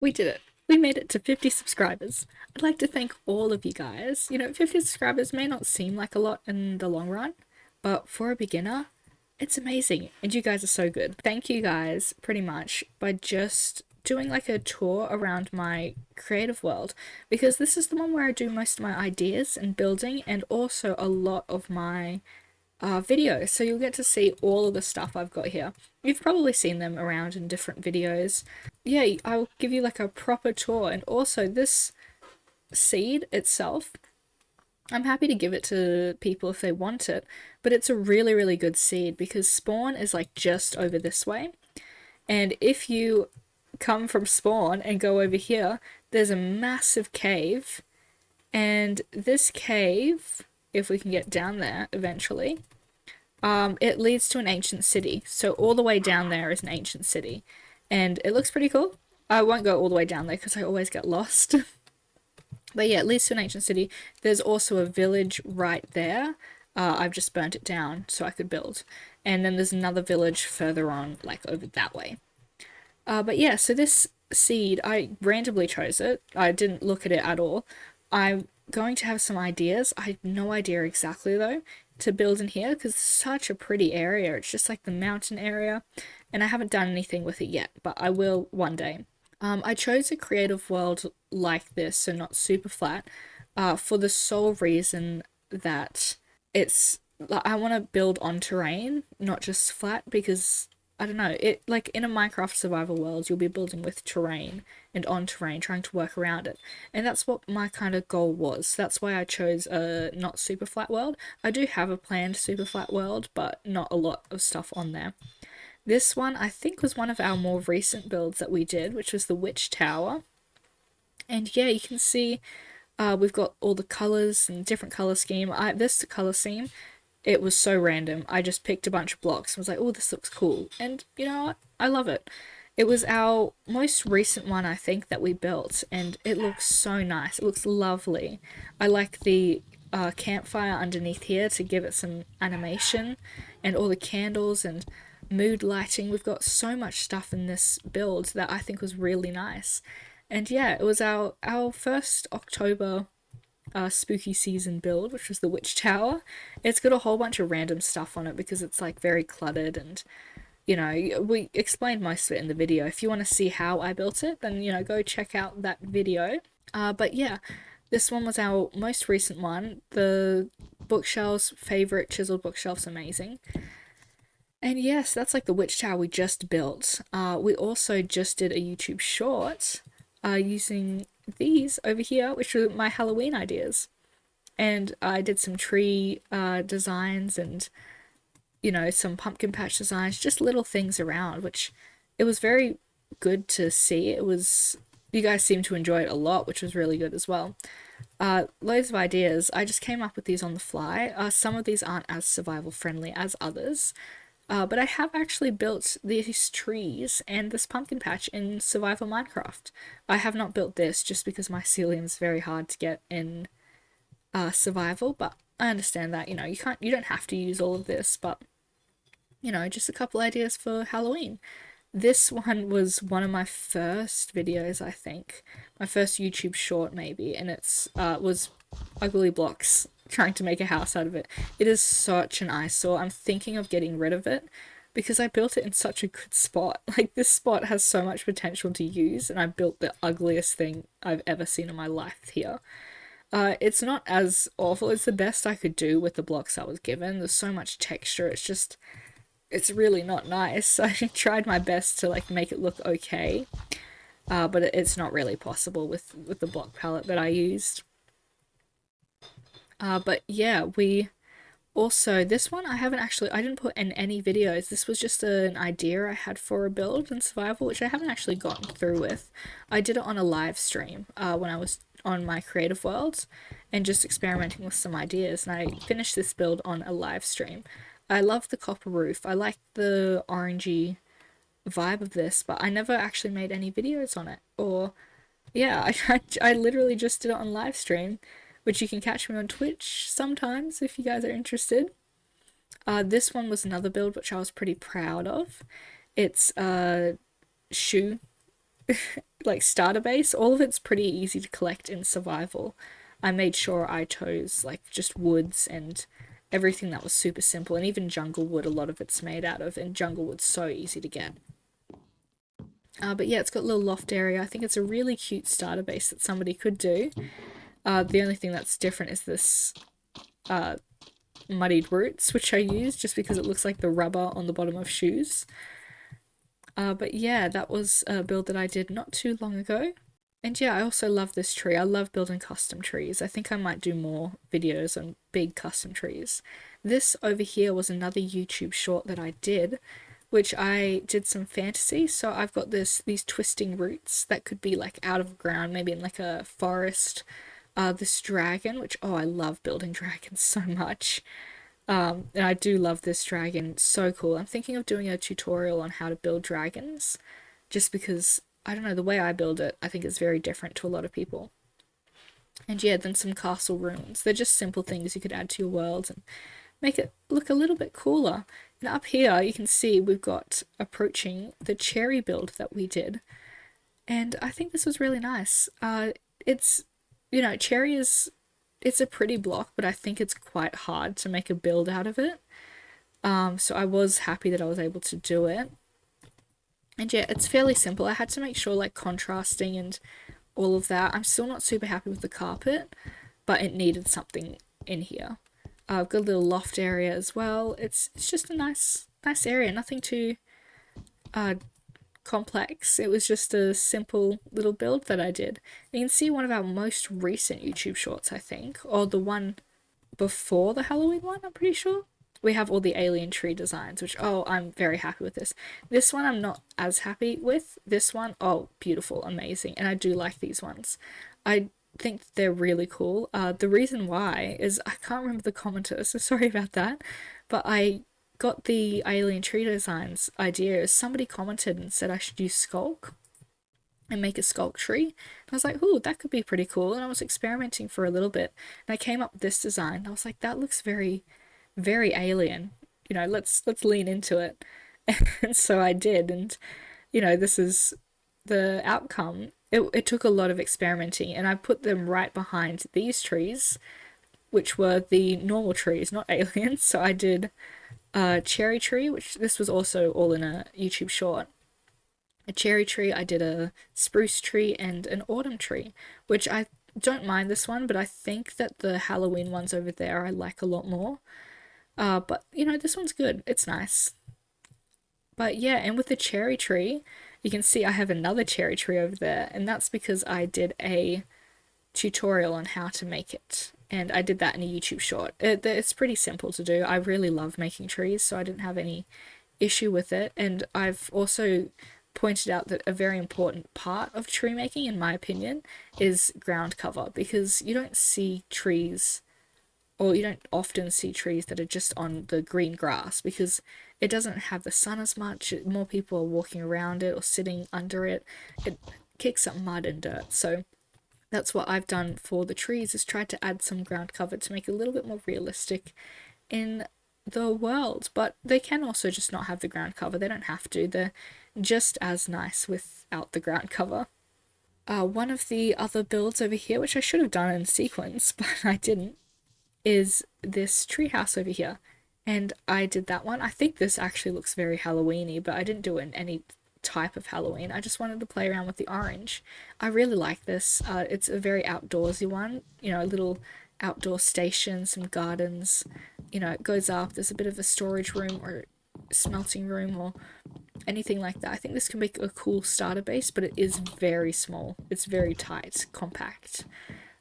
We did it. We made it to 50 subscribers. I'd like to thank all of you guys. 50 subscribers may not seem like a lot in the long run, but for a beginner, it's amazing. And you guys are so good. Thank you guys pretty much by just doing like a tour around my creative world, because this is the one where I do most of my ideas and building and also a lot of my video. So you'll get to see all of the stuff I've got here. You've probably seen them around in different videos. Yeah, I'll give you like a proper tour. And also this seed itself, I'm happy to give it to people if they want it, but it's a really, really good seed because spawn is like just over this way. And if you come from spawn and go over here, there's a massive cave. And this cave, if we can get down there eventually, it leads to an ancient city. So all the way down there is an ancient city. And it looks pretty cool. I won't go all the way down there because I always get lost. But yeah, it leads to an ancient city. There's also a village right there. I've just burnt it down so I could build. And then there's another village further on, like over that way. But yeah, so this seed, I randomly chose it. I didn't look at it at all. I'm going to have some ideas. I have no idea exactly though to build in here because it's such a pretty area. It's just like the mountain area, and I haven't done anything with it yet, but I will one day. I chose a creative world like this, so not super flat, for the sole reason that it's I want to build on terrain, not just flat, because I don't know, it like in a Minecraft survival world, you'll be building with terrain and on terrain, trying to work around it. And that's what my kind of goal was. That's why I chose a not super flat world. I do have a planned super flat world, but not a lot of stuff on there. This one, I think, was one of our more recent builds that we did, which was the Witch Tower. And yeah, you can see we've got all the colors and different color scheme. This color scheme, it was so random. I just picked a bunch of blocks and was like, oh, this looks cool. And you know what? I love it. It was our most recent one, I think, that we built, and it looks so nice. It looks lovely. I like the campfire underneath here to give it some animation, and all the candles and mood lighting. We've got so much stuff in this build that I think was really nice. And yeah, it was our first October spooky season build, which was the Witch Tower. It's got a whole bunch of random stuff on it because it's like very cluttered, and we explained most of it in the video. If you want to see how I built it, then go check out that video. But yeah, this one was our most recent one. The bookshelves, favorite chiseled bookshelves, amazing. And yes, that's like the Witch Tower we just built. We also just did a YouTube short using these over here, which were my Halloween ideas. And I did some tree designs and, some pumpkin patch designs, just little things around, which it was very good to see. You guys seemed to enjoy it a lot, which was really good as well. Loads of ideas. I just came up with these on the fly. Some of these aren't as survival friendly as others. But I have actually built these trees and this pumpkin patch in Survival Minecraft. I have not built this just because my is very hard to get in survival, but I understand that, you don't have to use all of this, but just a couple ideas for Halloween. This one was one of my first videos, I think. My first YouTube short, maybe, and it's was Ugly Blocks trying to make a house out of it. It is such an eyesore. I'm thinking of getting rid of it because I built it in such a good spot. Like, this spot has so much potential to use, and I built the ugliest thing I've ever seen in my life here. It's not as awful. It's the best I could do with the blocks I was given. There's so much texture. It's really not nice. I tried my best to like make it look okay, but it's not really possible with the block palette that I used. But yeah, we also, this one I didn't put in any videos. This was just an idea I had for a build in survival, which I haven't actually gotten through with. I did it on a live stream when I was on my creative worlds and just experimenting with some ideas, and I finished this build on a live stream. I love the copper roof. I like the orangey vibe of this, but I never actually made any videos on it. Or, yeah, I literally just did it on live stream, which you can catch me on Twitch sometimes if you guys are interested. This one was another build which I was pretty proud of. It's a shoe like starter base, all of it's pretty easy to collect in survival. I made sure I chose like just woods and everything that was super simple, and even jungle wood, a lot of it's made out of, and jungle wood's so easy to get. But yeah, it's got a little loft area. I think it's a really cute starter base that somebody could do. The only thing that's different is this muddied roots, which I use just because it looks like the rubber on the bottom of shoes. But yeah, that was a build that I did not too long ago. And yeah, I also love this tree. I love building custom trees. I think I might do more videos on big custom trees. This over here was another YouTube short that I did, which I did some fantasy. So I've got these twisting roots that could be like out of ground, maybe in like a forest. This dragon, which, oh, I love building dragons so much. And I do love this dragon, so cool. I'm thinking of doing a tutorial on how to build dragons, just because, I don't know, the way I build it, I think is very different to a lot of people. And yeah, then some castle ruins. They're just simple things you could add to your world and make it look a little bit cooler. And up here, you can see we've got approaching the cherry build that we did. And I think this was really nice. It's, cherry is, it's a pretty block, but I think it's quite hard to make a build out of it. So I was happy that I was able to do it. And yeah, it's fairly simple. I had to make sure like contrasting and all of that. I'm still not super happy with the carpet, but it needed something in here. I've got a little loft area as well. It's just a nice area, nothing too complex. It was just a simple little build that I did. You can see one of our most recent YouTube shorts, I think, or the one before the Halloween one, I'm pretty sure. We have all the alien tree designs, which, oh, I'm very happy with this. This one I'm not as happy with. This one, oh, beautiful, amazing. And I do like these ones. I think they're really cool. The reason why is I can't remember the commenter, so sorry about that. But I got the alien tree designs idea. Somebody commented and said I should use Skulk and make a Skulk tree. And I was like, ooh, that could be pretty cool. And I was experimenting for a little bit. And I came up with this design. I was like, that looks very, very alien. Let's lean into it. And so I did. And, this is the outcome. It took a lot of experimenting. And I put them right behind these trees, which were the normal trees, not aliens. So I did a cherry tree, which this was also all in a YouTube short. A cherry tree, I did a spruce tree and an autumn tree, which I don't mind this one, but I think that the Halloween ones over there I like a lot more. But this one's good. It's nice. But yeah, and with the cherry tree, you can see I have another cherry tree over there, and that's because I did a tutorial on how to make it. And I did that in a YouTube short. It's pretty simple to do. I really love making trees, so I didn't have any issue with it. And I've also pointed out that a very important part of tree making, in my opinion, is ground cover, because you don't see trees, or you don't often see trees that are just on the green grass, because it doesn't have the sun as much. More people are walking around it or sitting under it. It kicks up mud and dirt. So that's what I've done for the trees, is tried to add some ground cover to make it a little bit more realistic in the world. But they can also just not have the ground cover. They don't have to. They're just as nice without the ground cover. One of the other builds over here, which I should have done in sequence, but I didn't, is this treehouse over here. And I did that one. I think this actually looks very Halloween-y, but I didn't do it in any type of Halloween. I just wanted to play around with the orange. I really like this. It's a very outdoorsy one, a little outdoor station, some gardens, it goes up, there's a bit of a storage room or smelting room or anything like that. I think this can make a cool starter base, but it is very small. It's very tight, compact.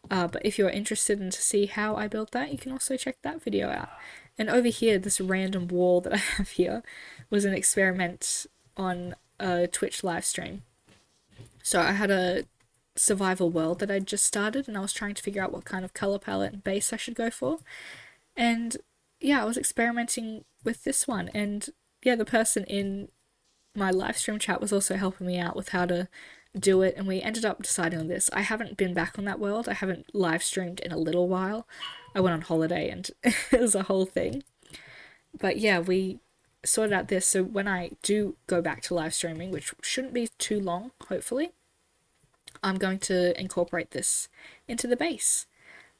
But if you're interested in to see how I built that, you can also check that video out. And over here, this random wall that I have here was an experiment on a Twitch live stream. So I had a survival world that I'd just started, and I was trying to figure out what kind of color palette and base I should go for. And yeah, I was experimenting with this one, and yeah, the person in my live stream chat was also helping me out with how to do it, and we ended up deciding on this. I haven't been back on that world. I haven't live streamed in a little while. I went on holiday and it was a whole thing. But yeah, we sorted out this, so when I do go back to live streaming, which shouldn't be too long, hopefully, I'm going to incorporate this into the base.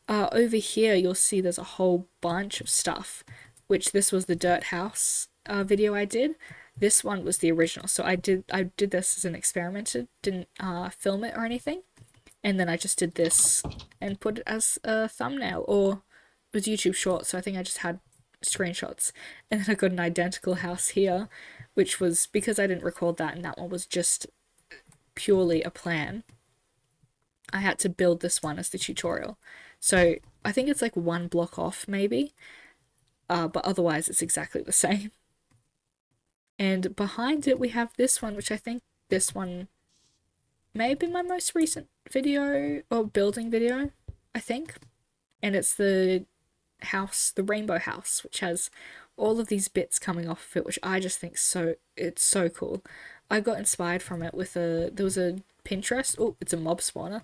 Over here, you'll see there's a whole bunch of stuff, which this was the dirt house video I did. This one was the original, so I did this as an experiment. Didn't film it or anything, and then I just did this and put it as a thumbnail, or it was YouTube Shorts, so I think I just had screenshots. And then I got an identical house here, which was because I didn't record that, and that one was just purely a plan. I had to build this one as the tutorial. So I think it's like one block off maybe, but otherwise it's exactly the same. And behind it we have this one, which I think this one may have been my most recent video, or building video, I think. And it's the house, the rainbow house, which has all of these bits coming off of it, which I just think it's so cool. I got inspired from it with there was a Pinterest, oh, it's a mob spawner.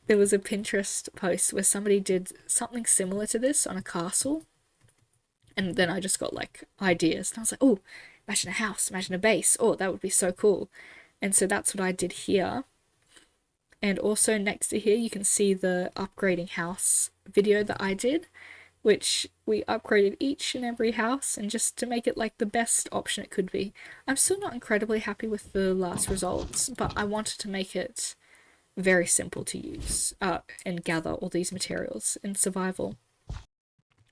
There was a Pinterest post where somebody did something similar to this on a castle, and then I just got like ideas, and I was like, oh, imagine a house, imagine a base, oh, that would be so cool. And so that's what I did here. And also next to here you can see the upgrading house video that I did, which we upgraded each and every house, and just to make it like the best option it could be. I'm still not incredibly happy with the last results, but I wanted to make it very simple to use and gather all these materials in survival,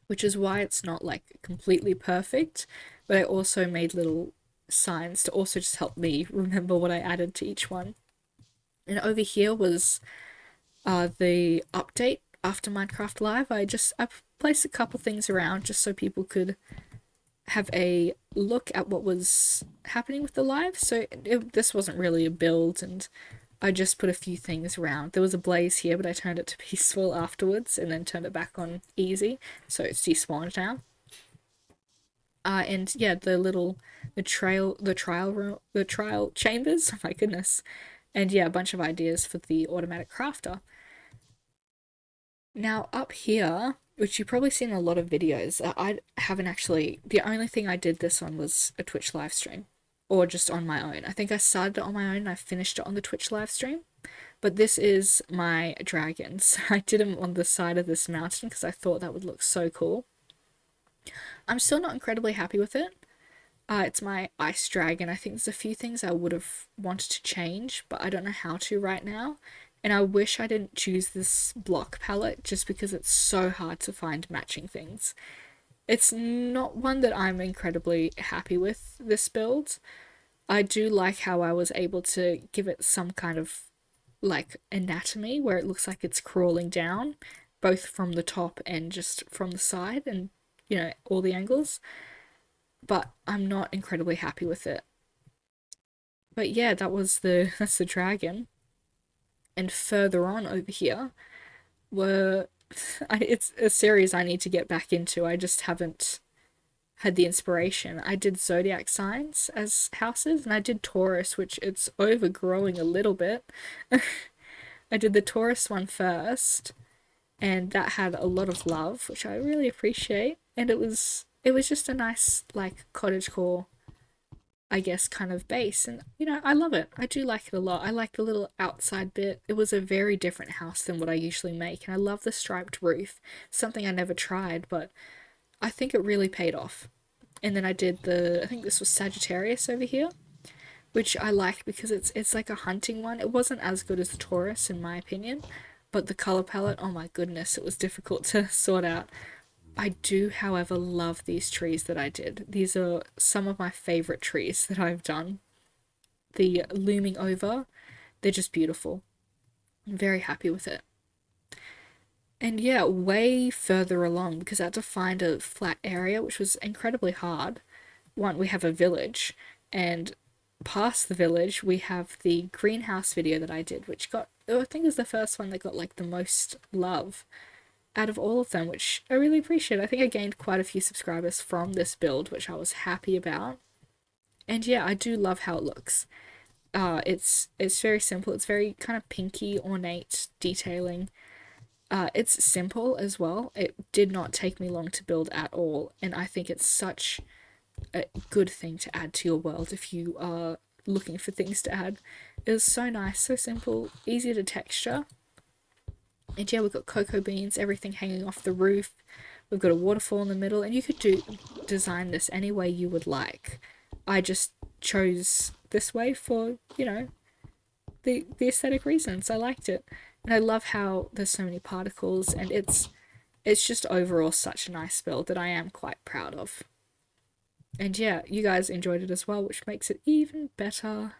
which is why it's not like completely perfect, but I also made little signs to also just help me remember what I added to each one. And over here was the update after Minecraft Live. I placed a couple things around just so people could have a look at what was happening with the live. So this wasn't really a build, and I just put a few things around. There was a blaze here, but I turned it to peaceful afterwards and then turned it back on easy, so it's despawned now. And yeah, the trial chambers, oh my goodness. And yeah, a bunch of ideas for the automatic crafter. Now up here, which you've probably seen in a lot of videos, I haven't actually, the only thing I did this on was a Twitch live stream, or just on my own. I think I started it on my own and I finished it on the Twitch live stream. But this is my dragons. I did them on the side of this mountain because I thought that would look so cool. I'm still not incredibly happy with it. It's my ice dragon. I think there's a few things I would have wanted to change, but I don't know how to right now. And I wish I didn't choose this block palette just because it's so hard to find matching things. It's not one that I'm incredibly happy with, this build. I do like how I was able to give it some kind of like anatomy where it looks like it's crawling down, both from the top and just from the side, and you know, all the angles. But I'm not incredibly happy with it. But yeah, that's the dragon. And further on over here were it's a series I need to get back into. I just haven't had the inspiration. I did zodiac signs as houses, and I did Taurus, which it's overgrowing a little bit. I did the Taurus one first, and that had a lot of love, which I really appreciate. And it was just a nice like cottagecore, I guess, kind of base, and you know, I love it. I do like it a lot. I like the little outside bit. It was a very different house than what I usually make, and I love the striped roof. Something I never tried, but I think it really paid off. And then I did I think this was Sagittarius over here, which I liked because it's like a hunting one. It wasn't as good as the Taurus in my opinion, but the color palette, oh my goodness, it was difficult to sort out. I do, however, love these trees that I did. These are some of my favorite trees that I've done. The looming over, they're just beautiful. I'm very happy with it. And yeah, way further along, because I had to find a flat area, which was incredibly hard. One, we have a village, and past the village, we have the greenhouse video that I did, which got, I think it was the first one that got like the most love out of all of them, which I really appreciate. I think I gained quite a few subscribers from this build, which I was happy about. And yeah, I do love how it looks. It's very simple. It's very kind of pinky, ornate detailing. It's simple as well. It did not take me long to build at all, and I think it's such a good thing to add to your world if you are looking for things to add. It was so nice, so simple, easy to texture. And yeah, we've got cocoa beans, everything hanging off the roof. We've got a waterfall in the middle, and you could design this any way you would like. I just chose this way for, you know, the aesthetic reasons. I liked it. And I love how there's so many particles, and it's just overall such a nice build that I am quite proud of. And yeah, you guys enjoyed it as well, which makes it even better.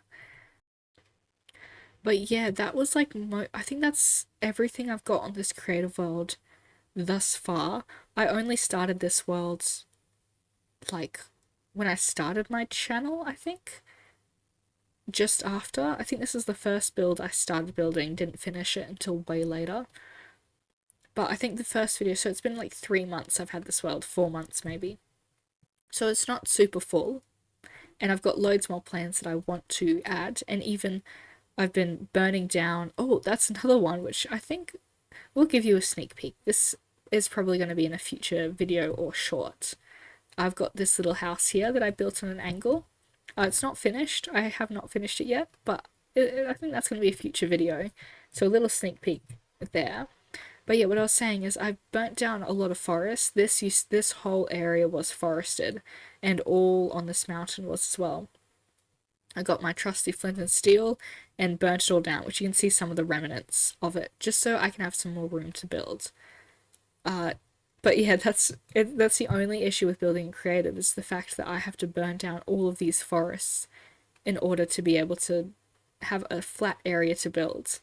But yeah, that was like, I think that's everything I've got on this creative world thus far. I only started this world like when I started my channel, I think. Just after. I think this is the first build I started building, didn't finish it until way later. But I think the first video, so it's been like 3 months I've had this world, 4 months maybe. So it's not super full. And I've got loads more plans that I want to add, and even I've been burning down. Oh, that's another one which I think will give you a sneak peek. This is probably going to be in a future video or short. I've got this little house here that I built on an angle. It's not finished. I have not finished it yet, but I think that's going to be a future video. So a little sneak peek there. But yeah, what I was saying is I've burnt down a lot of forest. This whole area was forested, and all on this mountain was as well. I got my trusty flint and steel and burnt it all down, which you can see some of the remnants of it, just so I can have some more room to build. But yeah, that's the only issue with building creative, is the fact that I have to burn down all of these forests in order to be able to have a flat area to build.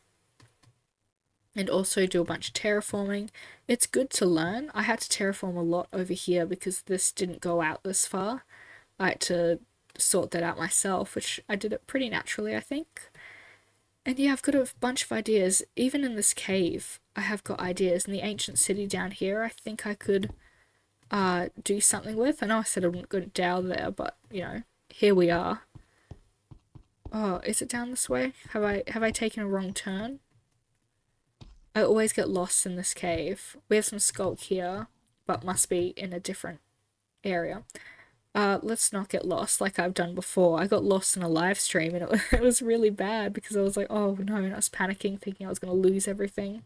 And also do a bunch of terraforming. It's good to learn. I had to terraform a lot over here because this didn't go out this far. I had to sort that out myself, which I did it pretty naturally, I think. And yeah, I've got a bunch of ideas. Even in this cave, I have got ideas. In the ancient city down here, I think I could do something with. I know I said I wouldn't go down there, but, you know, here we are. Oh, is it down this way? Have I taken a wrong turn? I always get lost in this cave. We have some skulk here, but must be in a different area. Let's not get lost like I've done before. I got lost in a live stream, and it was really bad because I was like, oh no, and I was panicking thinking I was going to lose everything.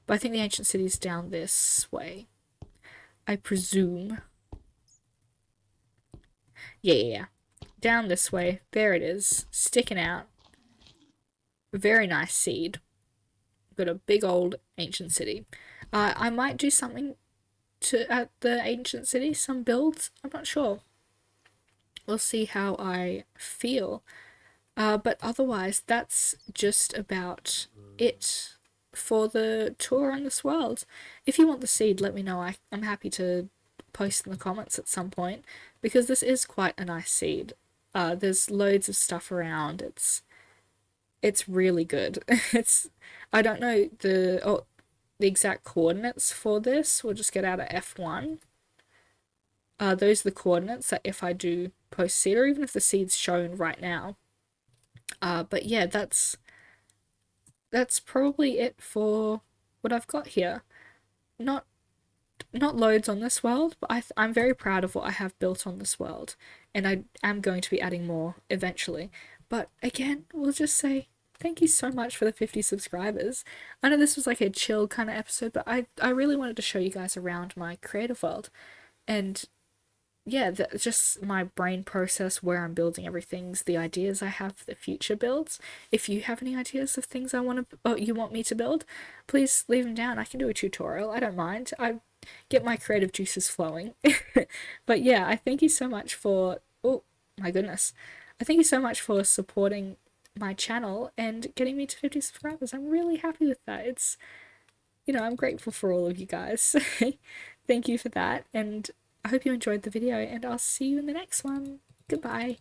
But I think the ancient city is down this way, I presume. Yeah. Down this way. There it is, sticking out. Very nice seed. Got a big old ancient city. I might do something at the ancient city, some builds. I'm not sure. We'll see how I feel. But otherwise, that's just about it for the tour on this world. If you want the seed, let me know. I'm happy to post in the comments at some point, because this is quite a nice seed. There's loads of stuff around. It's really good. I don't know the exact coordinates for this. We'll just get out of F1. Those are the coordinates that if I do post seed, or even if the seed's shown right now. But yeah, that's probably it for what I've got here. Not loads on this world, but I'm very proud of what I have built on this world, and I am going to be adding more eventually. But again, we'll just say thank you so much for the 50 subscribers. I know this was like a chill kind of episode, but I really wanted to show you guys around my creative world. And yeah, just my brain process, where I'm building everything, the ideas I have for the future builds. If you have any ideas of things you want me to build, please leave them down. I can do a tutorial. I don't mind. I get my creative juices flowing. But yeah, I thank you so much for, oh my goodness, I thank you so much for supporting my channel and getting me to 50 subscribers. I'm really happy with that. It's, you know, I'm grateful for all of you guys. Thank you for that, and I hope you enjoyed the video, and I'll see you in the next one. Goodbye.